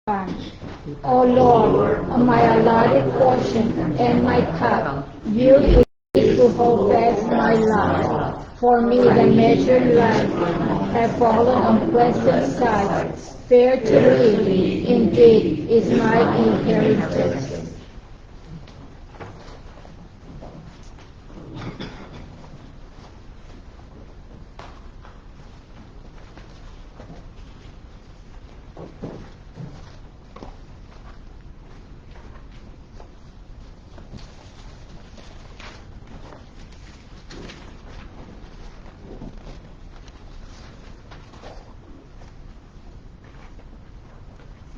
O Lord, my allotted portion and my cup, you is to hold fast my life. For me the measured life have fallen on pleasant sides. Fair to live, indeed, is my inheritance.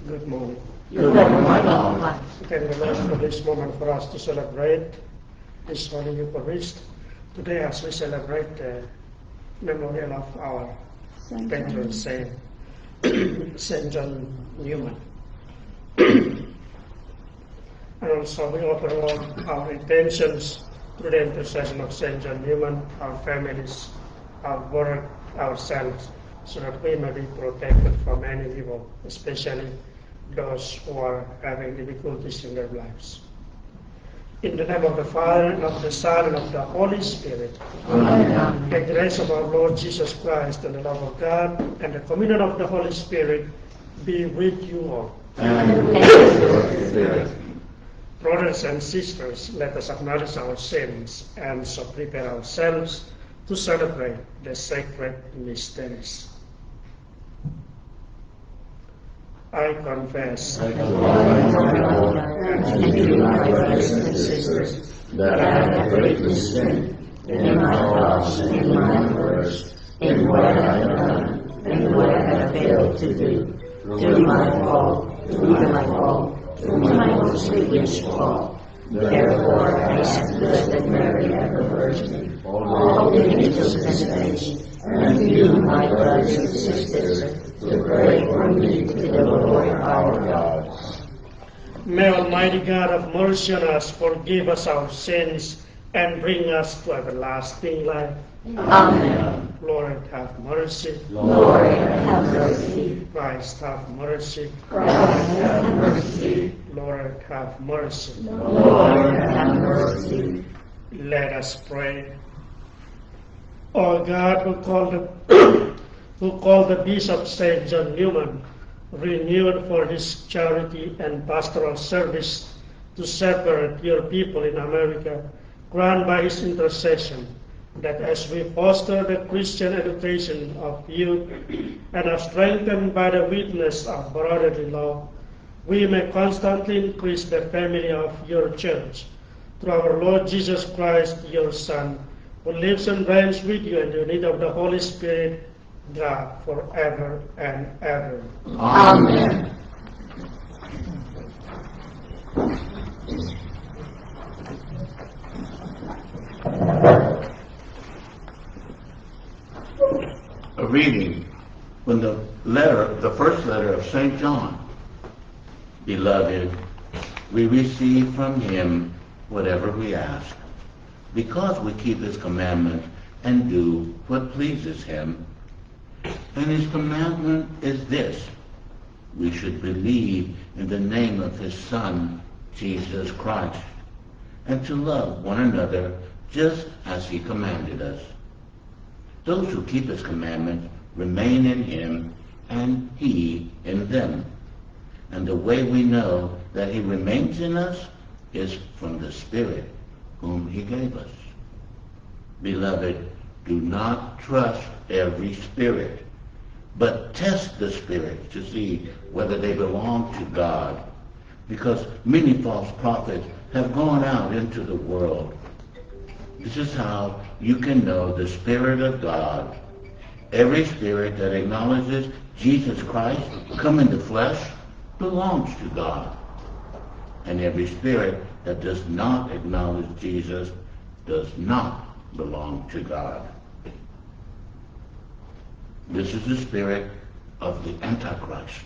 Good morning. Good morning. Thank the Lord for this moment for us to celebrate this Holy Eucharist. Today, as we celebrate the memorial of our patron saint, Saint John Newman. And also we offer all our intentions through the intercession of Saint John Newman, our families, our work, ourselves, so that we may be protected from any evil, especially those who are having difficulties in their lives. In the name of the Father, and of the Son, and of the Holy Spirit. Amen. The grace of our Lord Jesus Christ, and the love of God, and the communion of the Holy Spirit be with you all. And with your spirit. Brothers and sisters, let us acknowledge our sins, and so prepare ourselves to celebrate the sacred mysteries. I confess And to you, my brothers and sisters, that I have greatly sinned in my thoughts and in my words, in what I have done and what I have failed to do, through my fault, through my most grievous fault. Therefore I ask Blessed Mary, ever Virgin, all the angels and saints, and you, my brothers and sisters, to pray for me to the Lord our God. May Almighty God have mercy on us, forgive us our sins, and bring us to everlasting life. Amen. Lord, have mercy. Lord, have mercy. Christ, have mercy. Christ, have mercy. Lord, have mercy. Lord, have mercy. Let us pray. O God, who called the Bishop St. John Newman, renewed for his charity and pastoral service to separate your people in America, grant by his intercession that as we foster the Christian education of youth and are strengthened by the witness of brotherly love, we may constantly increase the family of your church. Through our Lord Jesus Christ, your Son, who lives and reigns with you in the unity of the Holy Spirit, God, forever and ever. Amen. A reading from the first letter of St. John. Beloved, we receive from him whatever we ask, because we keep his commandments and do what pleases him. And his commandment is this: we should believe in the name of his Son, Jesus Christ, and to love one another just as he commanded us. Those who keep his commandments remain in him, and he in them. And the way we know that he remains in us is from the Spirit whom he gave us. Beloved, do not trust every spirit, but test the spirits to see whether they belong to God, because many false prophets have gone out into the world. This is how you can know the Spirit of God. Every spirit that acknowledges Jesus Christ come in the flesh belongs to God. And every spirit that does not acknowledge Jesus does not belong to God. This is the spirit of the Antichrist,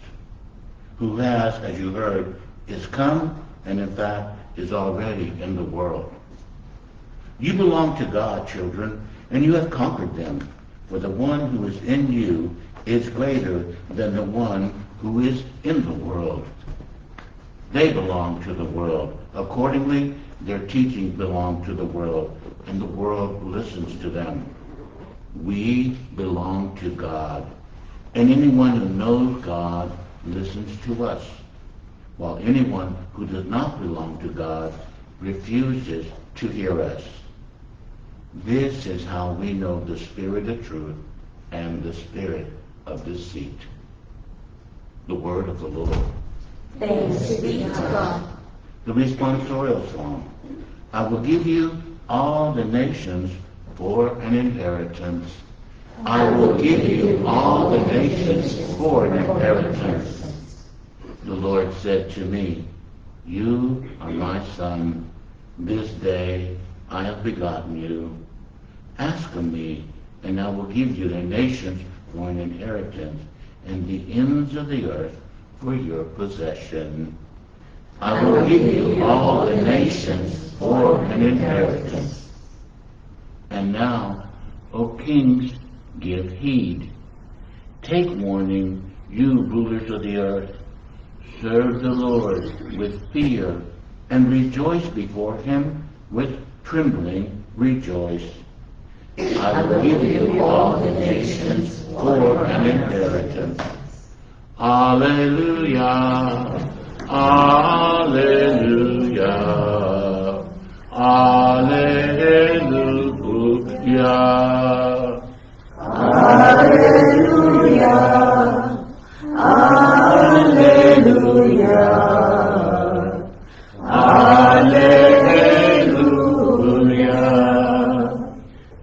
who has, as you heard, is come and in fact is already in the world. You belong to God, children, and you have conquered them, for the one who is in you is greater than the one who is in the world. They belong to the world. Accordingly, their teaching belongs to the world, and the world listens to them. We belong to God, and anyone who knows God listens to us, while anyone who does not belong to God refuses to hear us. This is how we know the spirit of truth and the spirit of deceit. The word of the Lord. Thanks be to God. The responsorial psalm. I will give you all the nations for an inheritance. I will give you all the nations for an inheritance. The Lord said to me, you are my son. This day I have begotten you. Ask of me, and I will give you the nations for an inheritance, and the ends of the earth for your possession. I will give you all the nations for an inheritance. And now, O kings, give heed. Take warning, you rulers of the earth. Serve the Lord with fear, and rejoice before him with trembling rejoice. I will give you all the nations for an inheritance. Alleluia, alleluia, alleluia. Alleluia, alleluia, alleluia.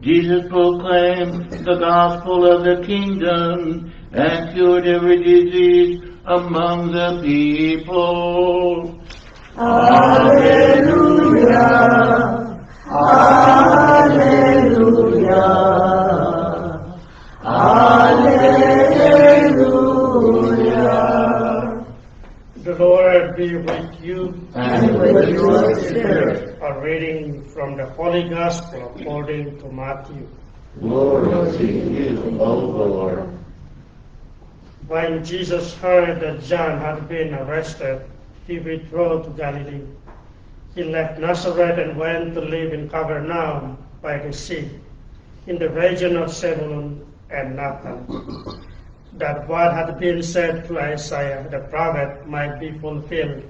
Jesus proclaimed the gospel of the kingdom and cured every disease among the people. Alleluia, alleluia, alleluia. The Lord be with you. And with your spirit. A reading from the Holy Gospel according to Matthew. Glory to you, O Lord. When Jesus heard that John had been arrested, he withdrew to Galilee. He left Nazareth and went to live in Capernaum by the sea, in the region of Zebulun and Naphtali, that what had been said through Isaiah the prophet might be fulfilled.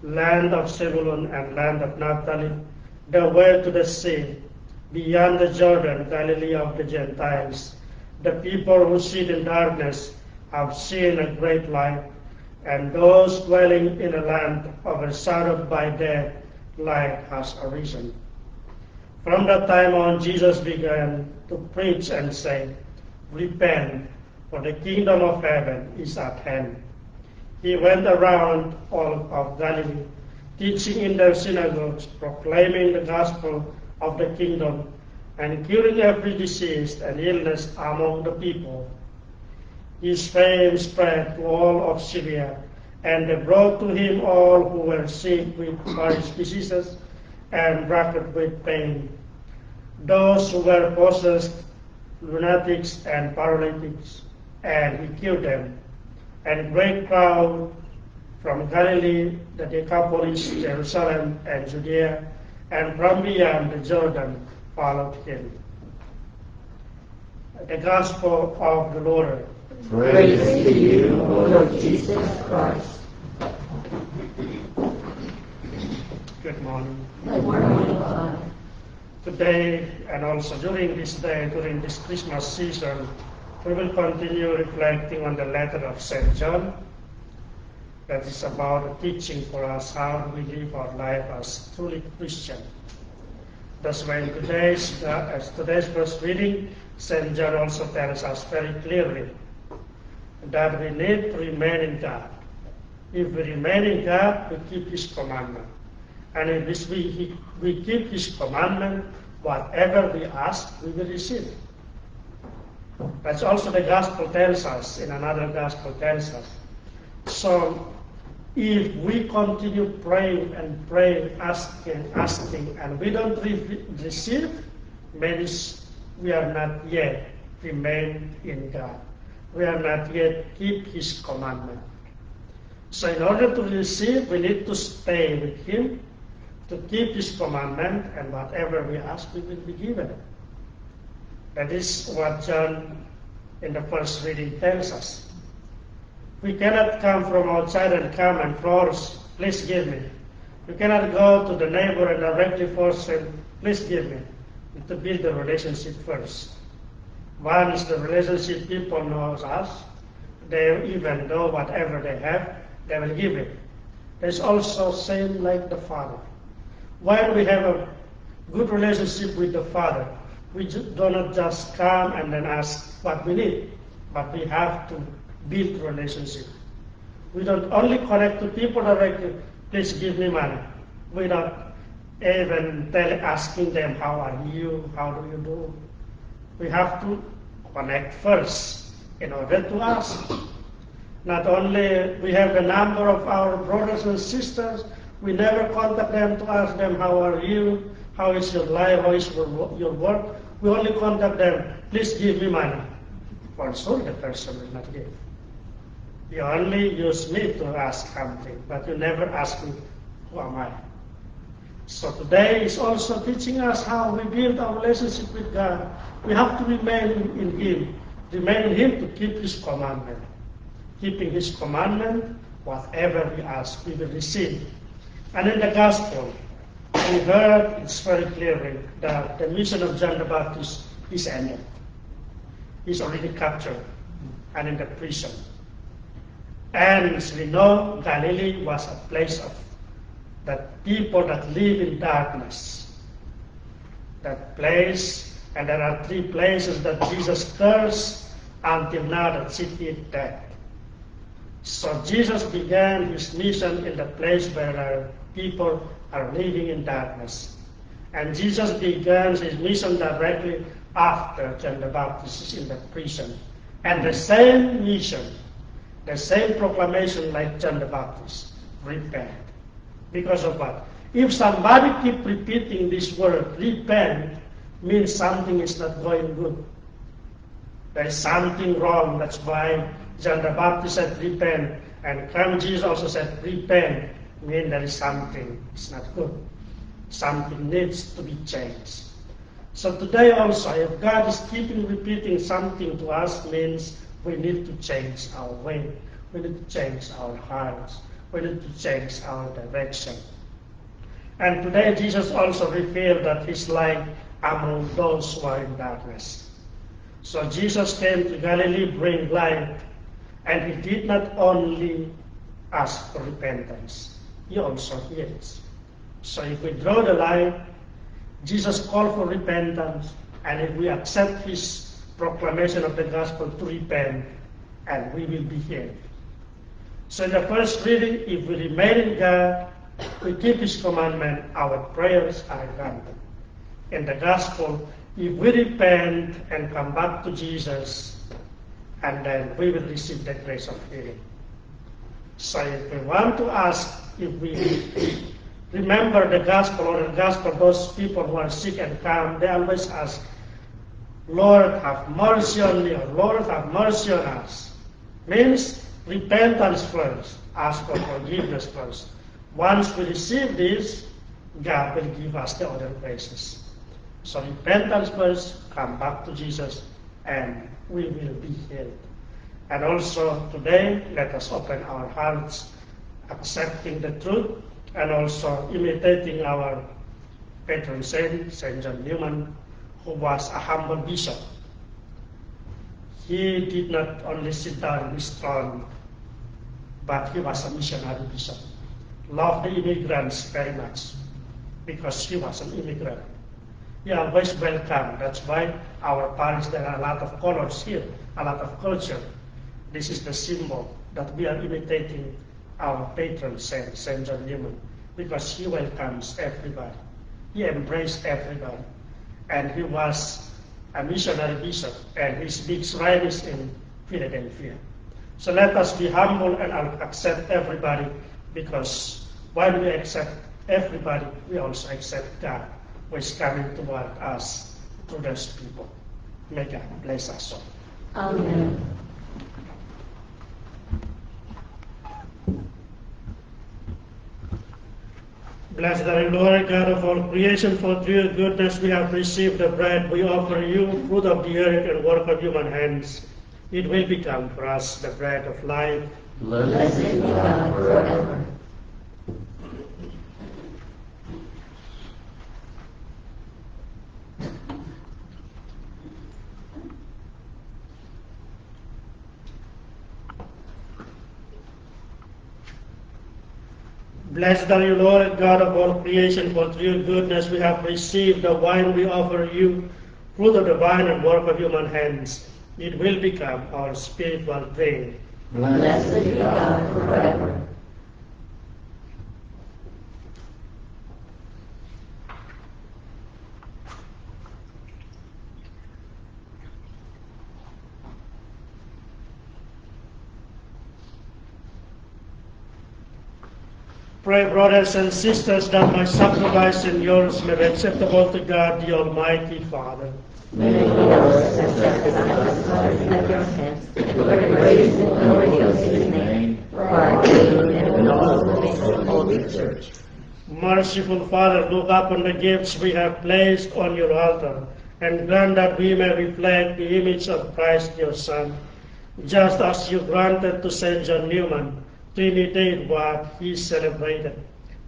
Land of Zebulun and land of Naphtali, the way to the sea, beyond the Jordan, Galilee of the Gentiles. The people who sit in darkness have seen a great light, and those dwelling in a land overshadowed by death, light has arisen. From that time on, Jesus began to preach and say, repent, for the kingdom of heaven is at hand. He went around all of Galilee, teaching in their synagogues, proclaiming the gospel of the kingdom, and curing every disease and illness among the people. His fame spread to all of Syria, and they brought to him all who were sick with various diseases and racked with pain, those who were possessed, lunatics and paralytics, and he cured them. And a great crowd from Galilee, the Decapolis, Jerusalem, and Judea, and from beyond the Jordan followed him. The Gospel of the Lord. Praise to you, Lord Jesus Christ. Good morning. Good morning, Father. Today, and also during this day, during this Christmas season, we will continue reflecting on the letter of St. John. That is about a teaching for us how we live our life as truly Christian. That's why in today's first reading, St. John also tells us very clearly that we need to remain in God. If we remain in God, we keep His commandment. And if we keep His commandment, whatever we ask, we will receive. That's also the gospel tells us, in another gospel tells us. So, if we continue praying and praying, asking, and we don't receive, means we are not yet remained in God. We are not yet keep His commandment. So in order to receive, we need to stay with Him, to keep His commandment, and whatever we ask, we will be given. That is what John in the first reading tells us. We cannot come from outside and come and force, please give me. You cannot go to the neighbor and directly force him, please give me. You need to build the relationship first. Once the relationship people knows us, they even know whatever they have, they will give it. There's also same like the Father. When we have a good relationship with the Father, we do not just come and then ask what we need, but we have to build relationship. We don't only connect to people directly, please give me money, without even asking them, how are you, how do you do? We have to connect first in order to ask. Not only we have the number of our brothers and sisters, we never contact them to ask them, how are you, how is your life, how is your work. We only contact them, please give me money. For sure the person will not give. You only use me to ask something, but you never ask me, who am I? So today is also teaching us how we build our relationship with God. We have to remain in Him to keep His commandment. Keeping His commandment, whatever we ask, we will receive. And in the Gospel, we heard it's very clearly that the mission of John the Baptist is ended. He's already captured and in the prison. And as we know, Galilee was a place of that people that live in darkness. That place, and there are 3 places that Jesus cursed until now that city is dead. So Jesus began His mission in the place where people are living in darkness. And Jesus began His mission directly after John the Baptist is in the prison. And the same mission, the same proclamation like John the Baptist, repent. Because of what? If somebody keep repeating this word, repent, means something is not going good. There is something wrong. That's why John the Baptist said, repent. And come Jesus also said, repent, means there is something is not good. Something needs to be changed. So today also, if God is keeping repeating something to us, means we need to change our way. We need to change our hearts. We need to change our direction. And today Jesus also revealed that His light among those who are in darkness. So Jesus came to Galilee, bring light, and He did not only ask for repentance, He also heals. So if we draw the line, Jesus called for repentance, and if we accept His proclamation of the gospel to repent, and we will be healed. So in the first reading, if we remain in God, we keep His commandment, our prayers are granted. In the gospel, if we repent and come back to Jesus, and then we will receive the grace of healing. So if we want to ask, if we remember the gospel or the gospel, those people who are sick and come, they always ask, Lord, have mercy on me, or Lord, have mercy on us. Means repentance first, ask for forgiveness first. Once we receive this, God will give us the other graces. So repentance first, come back to Jesus, and we will be healed. And also today, let us open our hearts, accepting the truth, and also imitating our patron saint, St. John Newman, who was a humble bishop. He did not only sit down in his throne, but he was a missionary bishop. Loved the immigrants very much, because he was an immigrant. He always welcomed. That's why our parish, there are a lot of colors here, a lot of culture. This is the symbol that we are imitating our patron saint, St. John Newman, because he welcomes everybody. He embraced everybody. And he was a missionary bishop, and his big shrine is in Philadelphia. So let us be humble and accept everybody, because when we accept everybody, we also accept God, who is coming toward us through those people. May God bless us all. Amen. Blessed are you, Lord God of all creation, for through your goodness we have received the bread we offer you, fruit of the earth and work of human hands. It will become for us the bread of life. Blessed be God forever. Blessed are you, Lord God of all creation, for through your goodness we have received the wine we offer you, fruit of the vine and work of human hands. It will become our spiritual drink. Blessed be God forever. Pray, brothers and sisters, that my sacrifice and yours may be acceptable to God, the Almighty Father. May yours accept the sacrifice at your hands, for the praise and glory of his name, for our good and all the faith of the Holy Church. Merciful Father, look upon the gifts we have placed on your altar, and grant that we may reflect the image of Christ your Son, just as you granted to St. John Newman to imitate what he celebrated.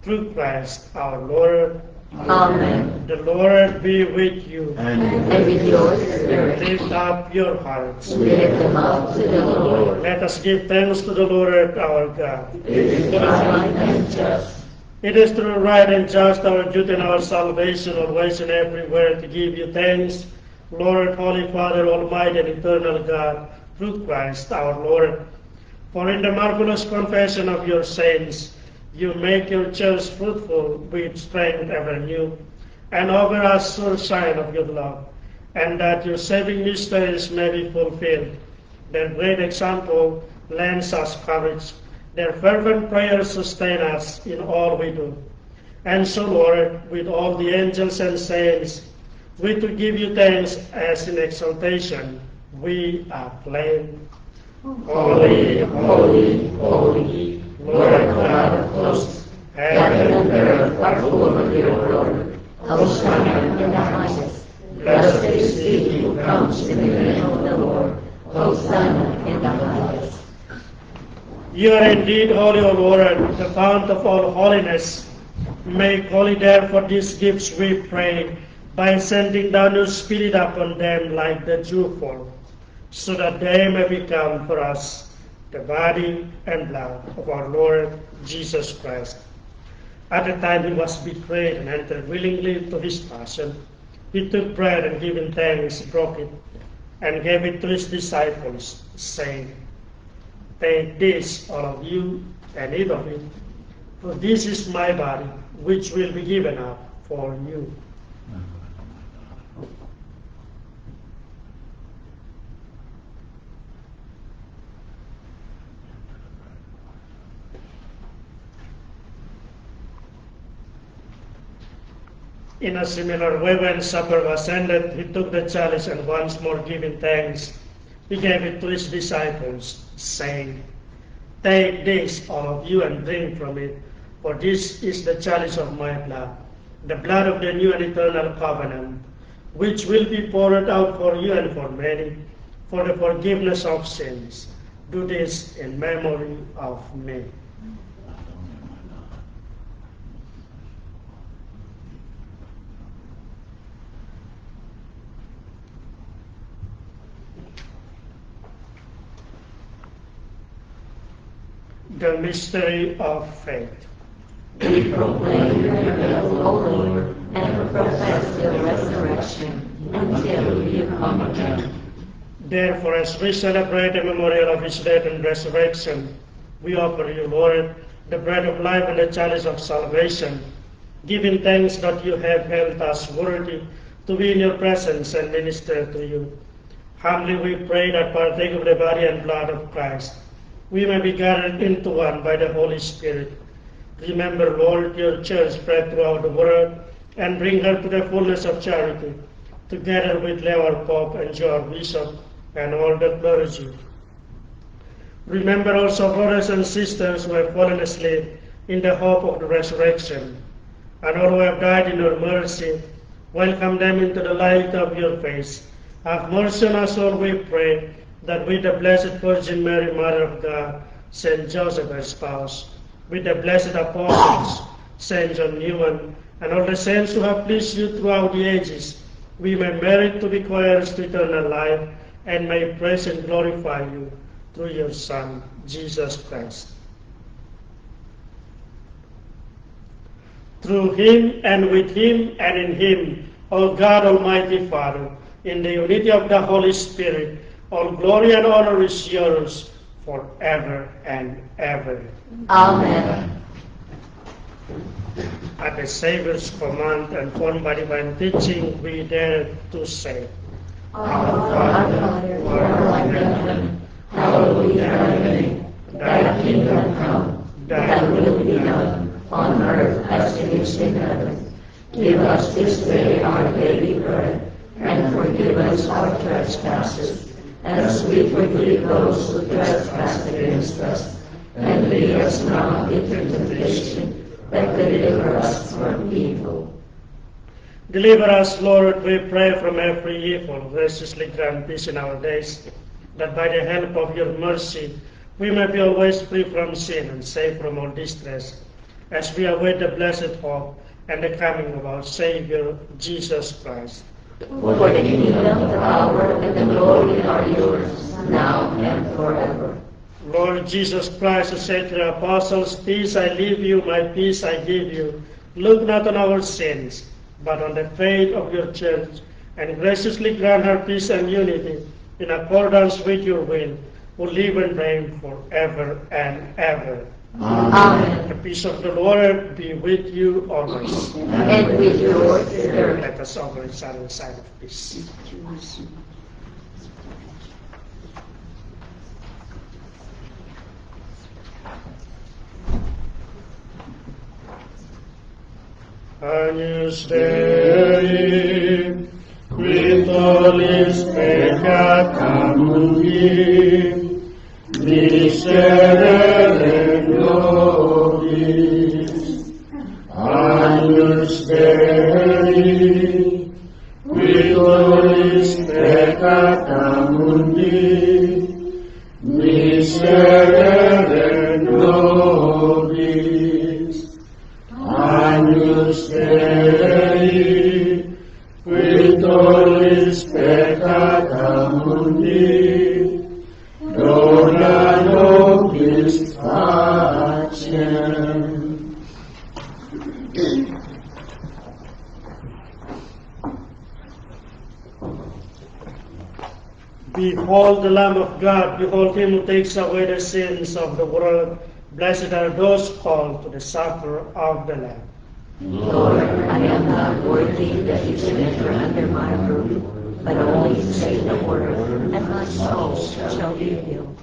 Through Christ our Lord. Amen. The Lord be with you. And with your spirit, Lift up your hearts. lift them up to the Lord. Let us give thanks to the Lord our God. It is right and just. It is true, right, and just, our duty and our salvation, always and everywhere, to give you thanks, Lord, Holy Father, Almighty and Eternal God, through Christ our Lord. For in the marvelous confession of your saints, you make your church fruitful with strength ever new, and over us sure sign of your love, and that your saving mysteries may be fulfilled. Their great example lends us courage. Their fervent prayers sustain us in all we do. And so, Lord, with all the angels and saints, we to give you thanks as in exaltation we acclaim. Holy, holy, holy, Lord God of hosts, heaven and earth are full of your glory. Hosanna in the highest. Blessed is he who comes in the name of the Lord. Hosanna in the highest. You are indeed holy, O Lord, the fount of all holiness. Make holy therefore these gifts, we pray, by sending down your Spirit upon them like the dewfall, so that they may become for us the body and blood of our Lord Jesus Christ. At the time he was betrayed and entered willingly to his passion, he took bread and giving thanks, broke it, and gave it to his disciples, saying, "Take this, all of you, and eat of it, for this is my body, which will be given up for you." In a similar way, when supper was ended, he took the chalice and once more giving thanks, he gave it to his disciples, saying, "Take this, all of you, and drink from it, for this is the chalice of my blood, the blood of the new and eternal covenant, which will be poured out for you and for many, for the forgiveness of sins. Do this in memory of me." The mystery of faith. We proclaim your death, O Lord, and profess your resurrection until you come again. Therefore, as we celebrate the memorial of his death and resurrection, we offer you, Lord, the bread of life and the chalice of salvation, giving thanks that you have held us worthy to be in your presence and minister to you. Humbly we pray that partake of the body and blood of Christ, we may be gathered into one by the Holy Spirit. Remember, Lord, your church spread throughout the world, and bring her to the fullness of charity, together with Leo our Pope and Joe our Bishop, and all the clergy. Remember also brothers and sisters who have fallen asleep in the hope of the resurrection. and all who have died in your mercy, welcome them into the light of your face. Have mercy on us all, we pray, that with the Blessed Virgin Mary, Mother of God, Saint Joseph, her spouse, with the blessed apostles, Saint John Newman, and all the saints who have pleased you throughout the ages, we may merit to be co-heirs to eternal life, and may praise and glorify you through your Son, Jesus Christ. Through him, and with him, and in him, O God, Almighty Father, in the unity of the Holy Spirit, all glory and honor is yours forever and ever. Amen. At the Savior's command and formed by divine teaching, we dare to say, Our Father, who art in heaven, hallowed be thy name. Thy kingdom come, thy will be done, on earth as it is in heaven. Give us this day our daily bread, and forgive us our trespasses, as we forgive those who trespass against us. And lead us not into temptation, but deliver us from evil. Deliver us, Lord, we pray, from every evil. Graciously grant peace in our days, that by the help of your mercy we may be always free from sin and safe from all distress, as we await the blessed hope and the coming of our Savior, Jesus Christ. For the kingdom, the power, and the glory are yours, now and forever. Lord Jesus Christ, who said to the apostles, Peace I leave you, my peace I give you, look not on our sins, but on the faith of your church, and graciously grant her peace and unity in accordance with your will, who live and reign forever and ever. Amen. The peace of the Lord be with you always. And with your spirit. Let us offer each other a sign of peace. Agnus Dei, qui tollis peccata mundi, miserere nobis. Agnus Dei, qui tollis peccata mundi, miserere nobis. Agnus Dei, qui tollis peccata mundi, dona nobis pacem. Behold the Lamb of God, behold him who takes away the sins of the world. Blessed are those called to the supper of the Lamb. Lord, I am not worthy that you should enter under my roof, but only say the word, and my soul shall be healed.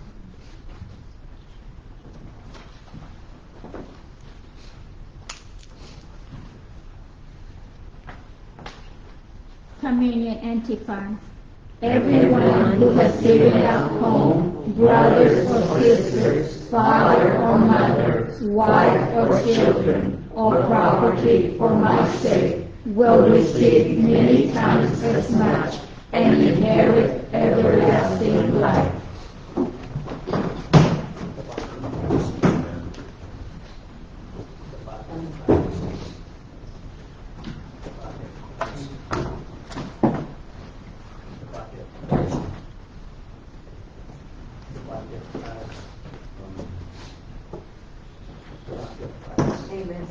Communion Antiphon. Everyone who has given up home, brothers or sisters, father or mother, wife or children, or property for my sake, will receive many times as much and inherit everlasting life. Amen.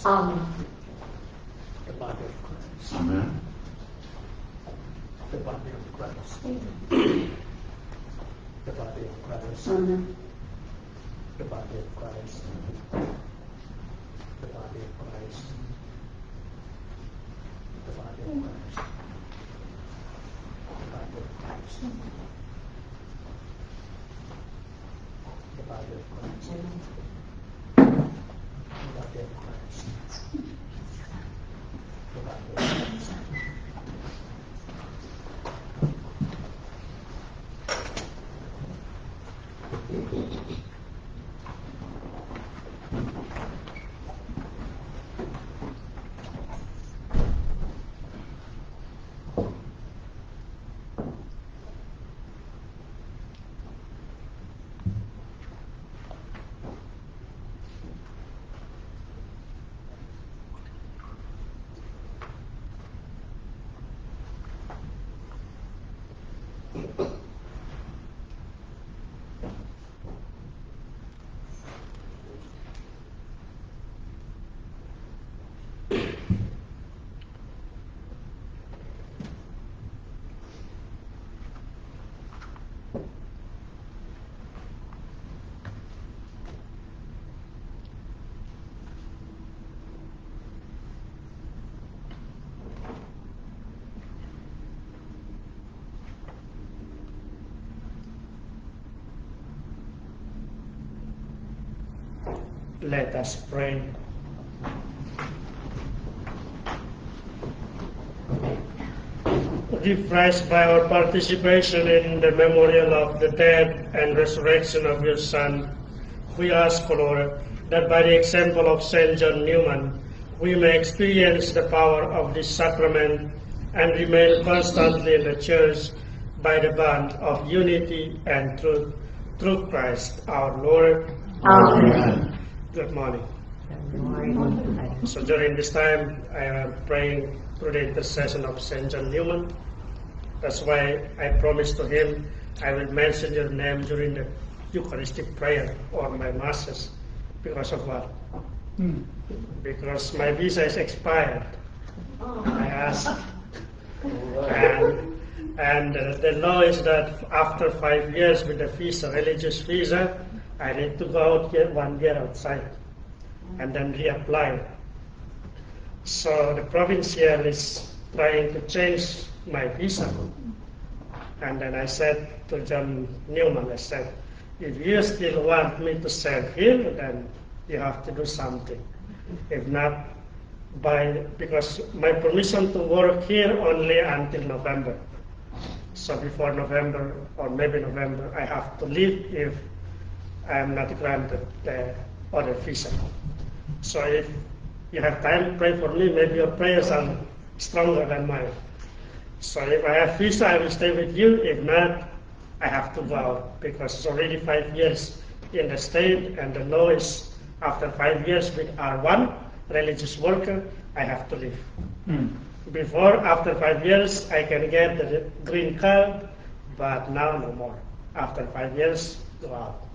Amen. Amen. The body of Christ. The body of Christ. Christ. The body of Christ. The body of Christ. The body of Christ. The body of Christ. The body of Christ. The body of Christ. The body of Christ. Let us pray. Refreshed by our participation in the memorial of the death and resurrection of your Son, we ask, Lord, that by the example of St. John Newman, we may experience the power of this sacrament and remain constantly in the Church by the bond of unity and truth, through Christ our Lord. Amen. Good morning. So during this time, I am praying through the intercession of St. John Newman. That's why I promised to him I will mention your name during the Eucharistic prayer or my masses. Because of what? Because my visa is expired. I asked. And the law is that after 5 years with the visa, religious visa, I need to go out 1 year outside and then reapply. So the province here is trying to change my visa. And then I said to John Newman, I said, if you still want me to serve here, then you have to do something. If not, because my permission to work here only until November. So before November, or maybe November, I have to leave if I am not granted the other visa. So if you have time, pray for me. Maybe your prayers are stronger than mine. So if I have visa, I will stay with you. If not, I have to go out because it's already 5 years in the state, and the law is after 5 years with R1, religious worker, I have to leave. Before, after 5 years, I can get the green card, but now no more. After 5 years, go out.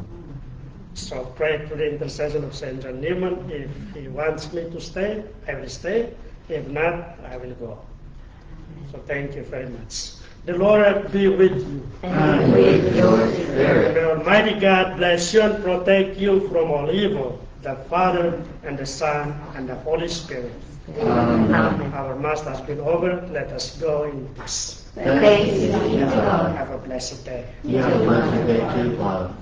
So pray to the intercession of St. John Newman. If he wants me to stay, I will stay. If not, I will go. So thank you very much. The Lord be with you. And with your spirit. May Almighty God bless you and protect you from all evil, the Father and the Son and the Holy Spirit. Amen. Our Mass has been over. Let us go in peace. Thanks be to God. Have a blessed day. You have a blessed day too, Father.